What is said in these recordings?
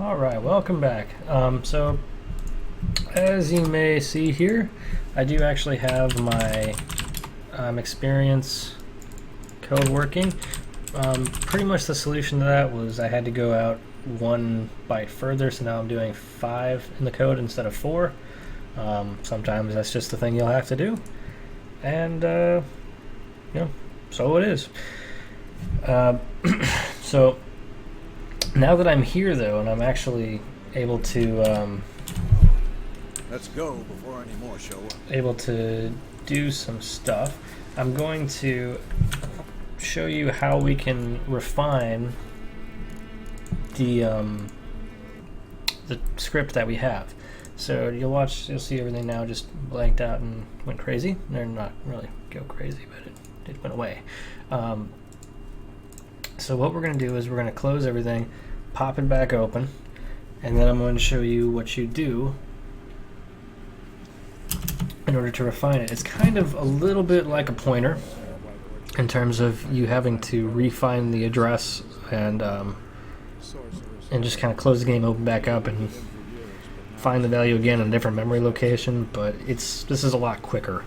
Alright, welcome back. So, as you may see here, I do actually have my experience code working. Pretty much the solution to that was I had to go out one byte further, so now I'm doing 5 in the code instead of 4. Sometimes that's just the thing you'll have to do. And, so it is. So, now that I'm here, though, and I'm actually able to let's go before any more show up. Able to do some stuff, I'm going to show you how we can refine the script that we have. So you'll see everything now just blanked out and went crazy. They're not really go crazy, but it went away. So what we're going to do is we're going to close everything, pop it back open, and then I'm going to show you what you do in order to refine it. It's kind of a little bit like a pointer in terms of you having to refine the address and just kind of close the game, open back up, and find the value again in a different memory location. But this is a lot quicker.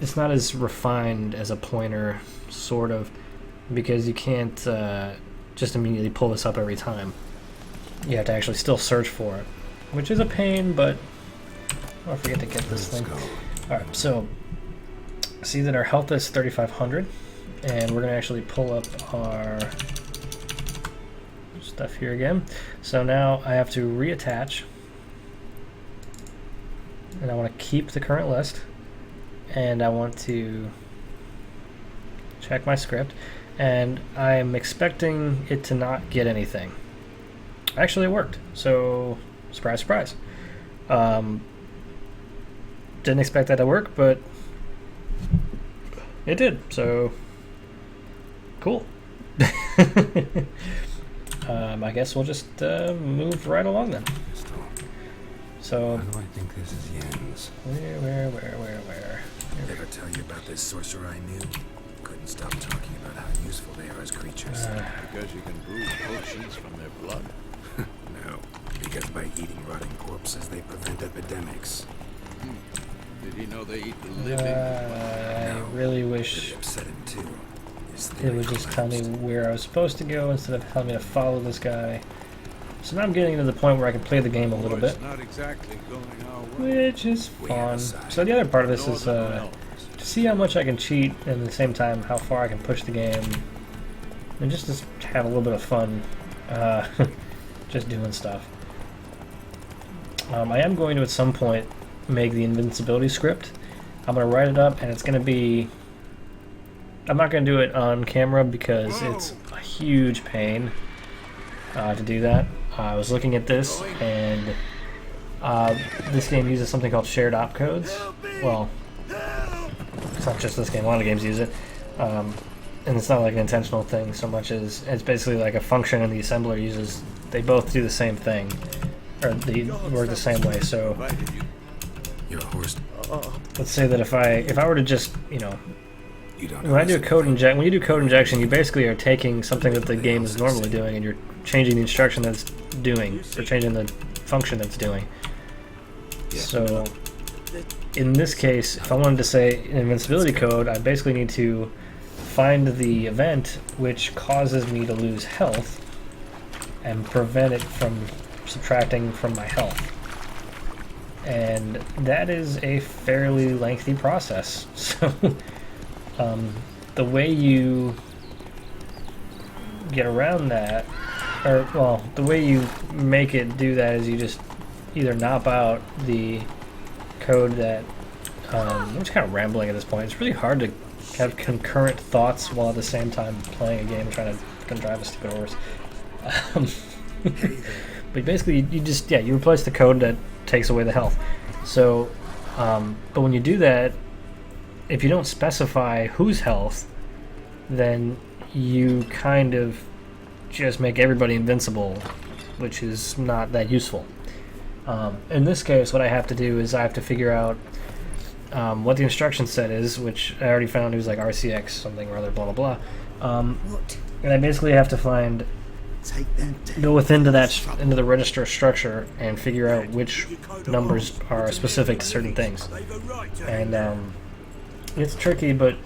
It's not as refined as a pointer, sort of, because you can't just immediately pull this up every time. You have to actually still search for it, which is a pain, but I forget to get this thing. Alright, so see that our health is 3,500, and we're going to actually pull up our stuff here again. So now I have to reattach, and I want to keep the current list, and I want to check my script, and I'm expecting it to not get anything. Actually, it worked. So, surprise, surprise. Didn't expect that to work, but it did. So, cool. I guess we'll just move right along then. So, how do I think this is Jens? Where? Ever tell you about this sorcerer I knew? Couldn't stop talking about how useful they are as creatures. Because you can brew potions from their blood. No, because by eating rotting corpses they prevent epidemics. Did he know they eat the living? I really wish Upset him too. it would just tell me where I was supposed to go instead of telling me to follow this guy. So now I'm getting to the point where I can play the game a little bit, It's not exactly going our way. which is fun. So the other part of this is to see how much I can cheat, and at the same time how far I can push the game, and just to have a little bit of fun, just doing stuff. I am going to at some point make the Invincibility Script. I'm going to write it up, and it's going to be... I'm not going to do it on camera because it's a huge pain to do that. I was looking at this, and this game uses something called shared opcodes. Well, it's not just this game, a lot of games use it. And it's not like an intentional thing so much as it's basically like a function and the assembler uses, they both do the same thing, or they work the same way. So You're a horse. let's say that if I were to just, You don't when you do code injection, you basically are taking something that the game is normally doing and you're changing the instruction that's doing, or changing the function that's doing. So in this case, if I wanted to say invincibility code, I basically need to find the event which causes me to lose health and prevent it from subtracting from my health. And that is a fairly lengthy process. So the way you get around that, or well, the way you make it do that is you just either knock out the code that I'm just kind of rambling at this point. It's really hard to have concurrent thoughts while at the same time playing a game and trying to drive a stupid horse. But basically you replace the code that takes away the health. So but when you do that, if you don't specify whose health, then you kind of just make everybody invincible, which is not that useful. In this case, what I have to do is I have to figure out what the instruction set is, which I already found. It was like RCX something or other, blah blah blah. And I basically have to find Take them down. go into the register structure and figure out which numbers are specific to certain things. And it's tricky, but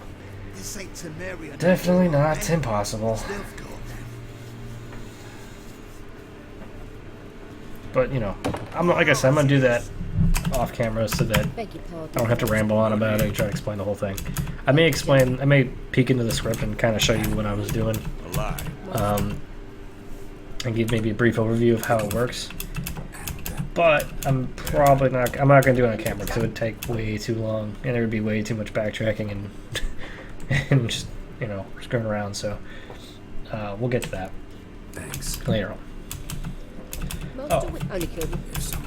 This ain't Temerian. definitely not impossible. Stealth code, then. But you know, like I said, I'm gonna do that off camera so that Beg your pardon. I don't have to ramble on about it and try to explain the whole thing. I may peek into the script and kind of show you what I was doing, A lie. and give maybe a brief overview of how it works. But I'm not going to do it on camera because it would take way too long and there would be way too much backtracking and and just, you know, screwing around. So we'll get to that Thanks. later on. Master, we only killed you. If so,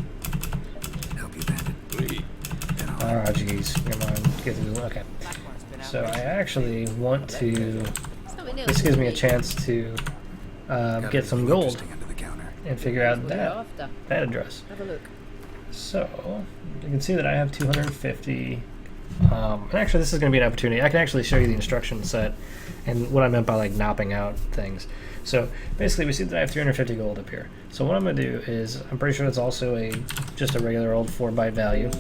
help you bandit. Please. Then I'll Oh, jeez. Never mind. Get to okay. So I actually want to. Something else. This gives me a chance to got get some anything gold interesting under the counter. and figure out What you're that after. address. Have a look. So you can see that I have 250. And actually, this is going to be an opportunity. I can actually show you the instruction set and what I meant by like knopping out things. So basically, we see that I have 350 gold up here. So what I'm going to do is, I'm pretty sure it's also just a regular old 4-byte value,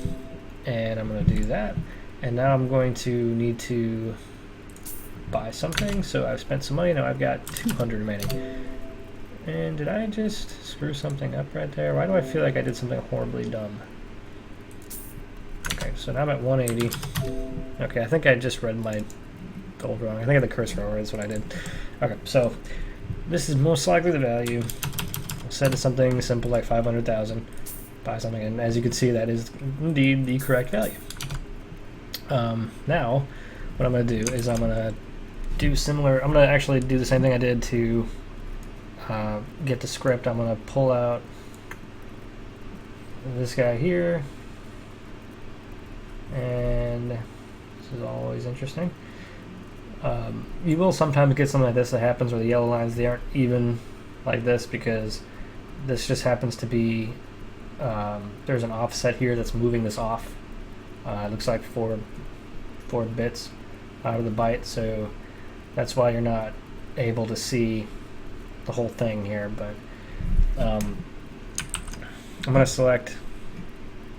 and I'm going to do that. And now I'm going to need to buy something. So I've spent some money. Now I've got 200 remaining. And did I just screw something up right there? Why do I feel like I did something horribly dumb? Okay, so now I'm at 180. Okay, I think I just read my gold wrong. I think I had the cursor over is what I did. Okay, so this is most likely the value. I'll set it something simple like 500,000. Buy something, and as you can see, that is indeed the correct value. Now, what I'm going to do is I'm going to do similar. I'm going to actually do the same thing I did to get the script. I'm going to pull out this guy here. And this is always interesting. You will sometimes get something like this that happens where the yellow lines, they aren't even like this because this just happens to be, there's an offset here that's moving this off. It looks like four bits out of the byte, so that's why you're not able to see the whole thing here. But I'm going to select,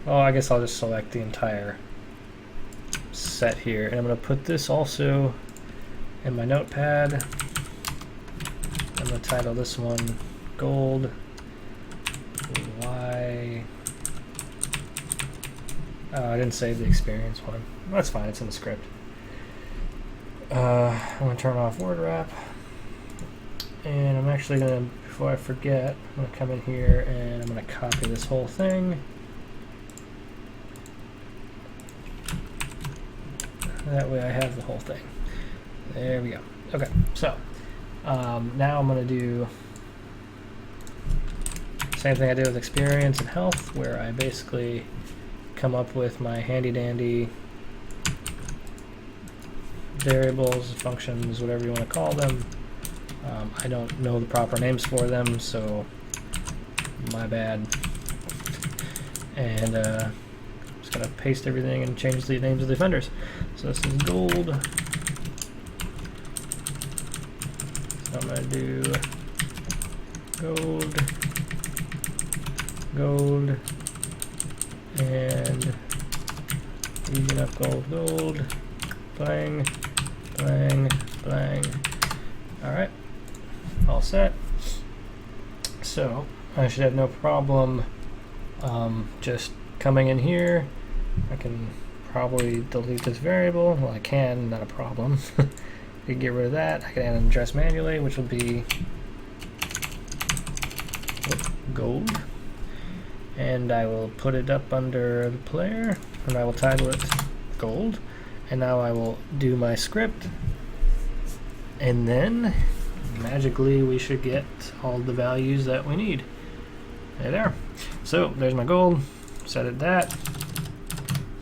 oh, I guess I'll just select the entire set here, and I'm going to put this also in my notepad. I'm going to title this one gold Y. Oh, I didn't save the experience one. That's fine, it's in the script. I'm going to turn off word wrap, and I'm actually going to, before I forget, I'm going to come in here and I'm going to copy this whole thing. That way I have the whole thing. There we go. Okay, so now I'm going to do the same thing I did with experience and health, where I basically come up with my handy dandy variables, functions, whatever you want to call them. I don't know the proper names for them, so my bad. And just gonna paste everything and change the names of the offenders. So this is gold. So I'm gonna do gold, gold, and easy enough gold, blang, blang, blang. Alright, all set. So I should have no problem just coming in here. I can probably delete this variable. Well, I can, not a problem. I can get rid of that. I can add an address manually, which will be gold. And I will put it up under the player, and I will title it gold. And now I will do my script, and then magically we should get all the values that we need. There. So there's my gold. Set it that.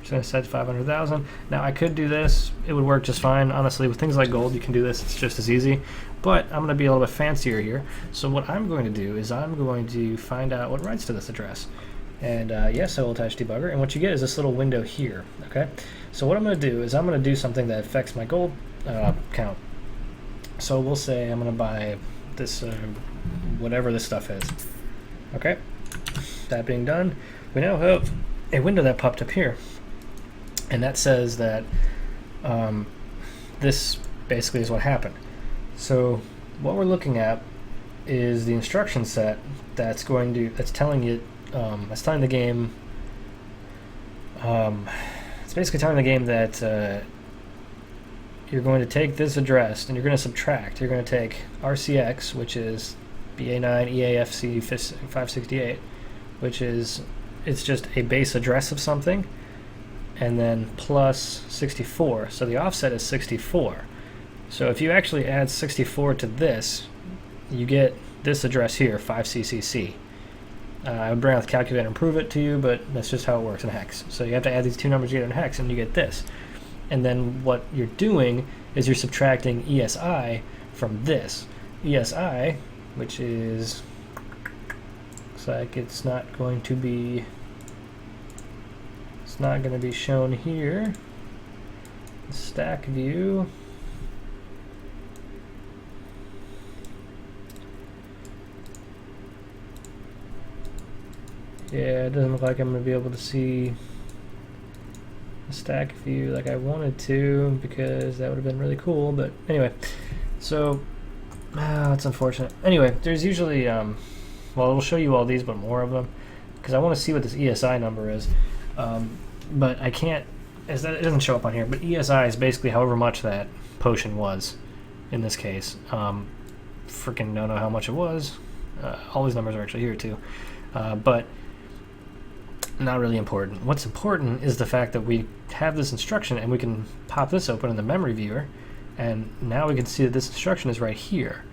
Just gonna set 500,000. Now I could do this. It would work just fine. Honestly, with things like gold, you can do this. It's just as easy. But I'm gonna be a little bit fancier here. So what I'm going to do is I'm going to find out what writes to this address. And yes, I will attach debugger. And what you get is this little window here. Okay. So what I'm gonna do is I'm gonna do something that affects my gold count. So we'll say I'm gonna buy this whatever this stuff is. Okay, that being done, we now have a window that popped up here, and that says that this basically is what happened. So what we're looking at is the instruction set that's telling the game. It's basically telling the game that you're going to take this address and you're going to subtract. You're going to take RCX, which is BA9 EAFC 568, which is it's just a base address of something, and then plus 64. So the offset is 64. So if you actually add 64 to this, you get this address here, 5CCC. I would bring out the calculator and prove it to you, but that's just how it works in hex. So you have to add these two numbers together in hex, and you get this. And then what you're doing is you're subtracting ESI from this. ESI, which is, looks like it's not going to be shown here. Stack view. Yeah, it doesn't look like I'm going to be able to see the stack view like I wanted to, because that would have been really cool. But anyway, so it's unfortunate. Anyway, there's usually, well, it'll show you all these, but more of them, because I want to see what this ESI number is. But I can't, it doesn't show up on here, but ESI is basically however much that potion was in this case. Freaking don't know how much it was. All these numbers are actually here too. But not really important. What's important is the fact that we have this instruction and we can pop this open in the memory viewer, and now we can see that this instruction is right here.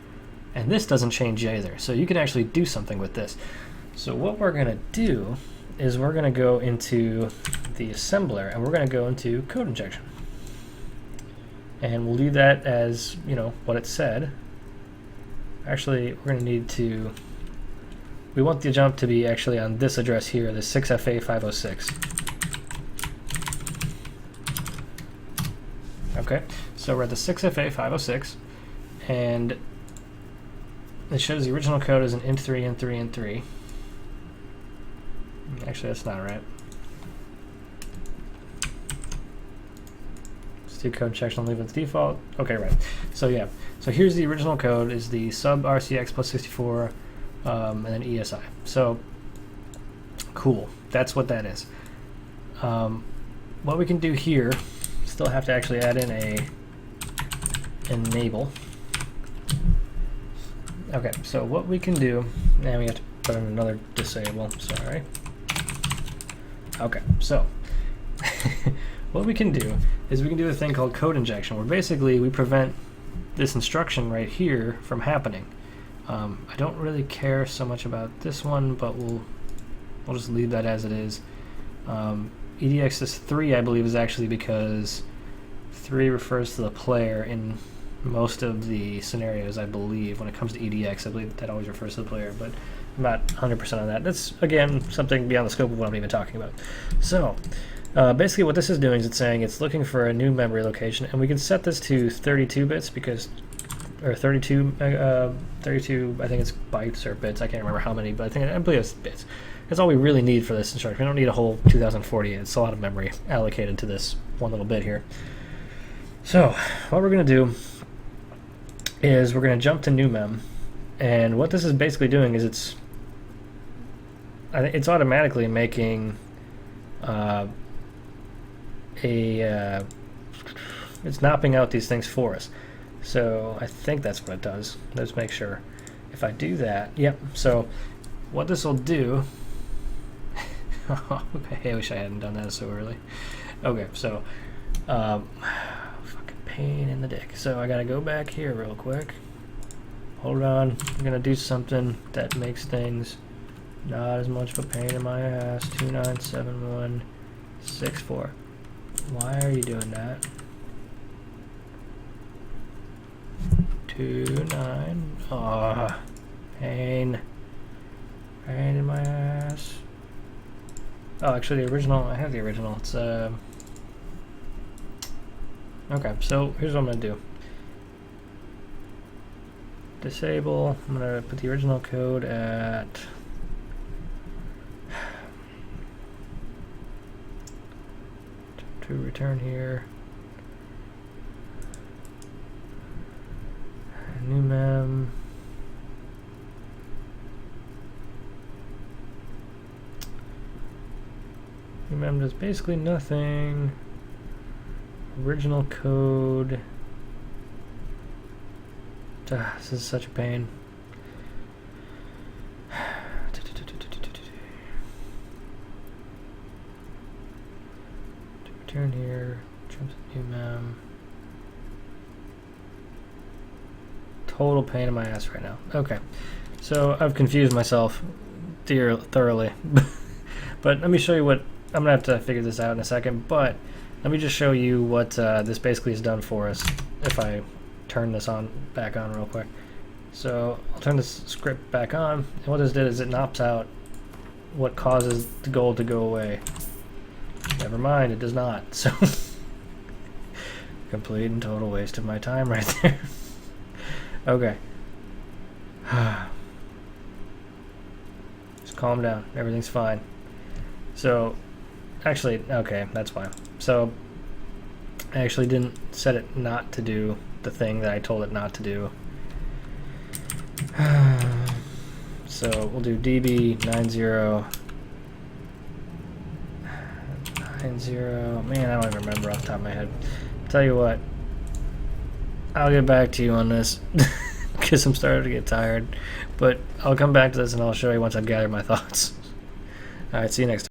And this doesn't change either, so you can actually do something with this. So what we're going to do is we're going to go into the assembler and we're going to go into code injection. And we'll leave that as, you know, what it said. Actually, we're going to need to, we want the jump to be actually on this address here, the 6FA506. Okay, so we're at the 6FA506, and it shows the original code as an int3, int3, int3. Actually, that's not right. Let's do code injection, leave it as default. Okay, right. So yeah, so here's the original code, is the sub RCX plus 64, and then ESI. So cool, that's what that is. What we can do here, still have to actually add in a enable. Okay, so what we can do, and we have to put in another disable, sorry. Okay, so what we can do is we can do a thing called code injection, where basically we prevent this instruction right here from happening. I don't really care so much about this one, but we'll just leave that as it is. EDX is 3, I believe, is actually because 3 refers to the player in most of the scenarios, I believe. When it comes to EDX, I believe that always refers to the player, but I'm not 100% on that. That's, again, something beyond the scope of what I'm even talking about. So, basically what this is doing is it's saying it's looking for a new memory location, and we can set this to 32 bits because, or 32, I think it's bytes or bits, I can't remember how many, but I believe it's bits. That's all we really need for this instruction. We don't need a whole 2040, it's a lot of memory allocated to this one little bit here. So, what we're going to do is we're going to jump to new mem, and what this is basically doing is it's automatically making it's knopping out these things for us. So I think that's what it does. Let's make sure. If I do that, yep. So what this will do, I wish I hadn't done that so early. Okay, so fucking pain in the dick. So I gotta go back here real quick. Hold on, I'm gonna do something that makes things not as much of a pain in my ass. 297164. Why are you doing that? 29. Ah, pain in my ass. Oh, actually, the original. I have the original. It's okay. So here's what I'm gonna do. disable. I'm gonna put the original code at to return here. New mem. New mem does basically nothing. Original code. This is such a pain. Return here. Terms of new mem. Total pain in my ass right now. Okay, so I've confused myself thoroughly. But let me show you what I'm gonna have to figure this out in a second. But let me just show you what this basically has done for us. If I turn this back on real quick. So I'll turn this script back on, and what this did is it knocks out what causes the gold to go away. Never mind, it does not. So complete and total waste of my time right there. Okay. Just calm down. Everything's fine. So, actually, okay, that's fine. So, I actually didn't set it not to do the thing that I told it not to do. So, we'll do db 90 Man, I don't even remember off the top of my head. Tell you what, I'll get back to you on this because I'm starting to get tired. But I'll come back to this and I'll show you once I've gathered my thoughts. Alright, see you next time.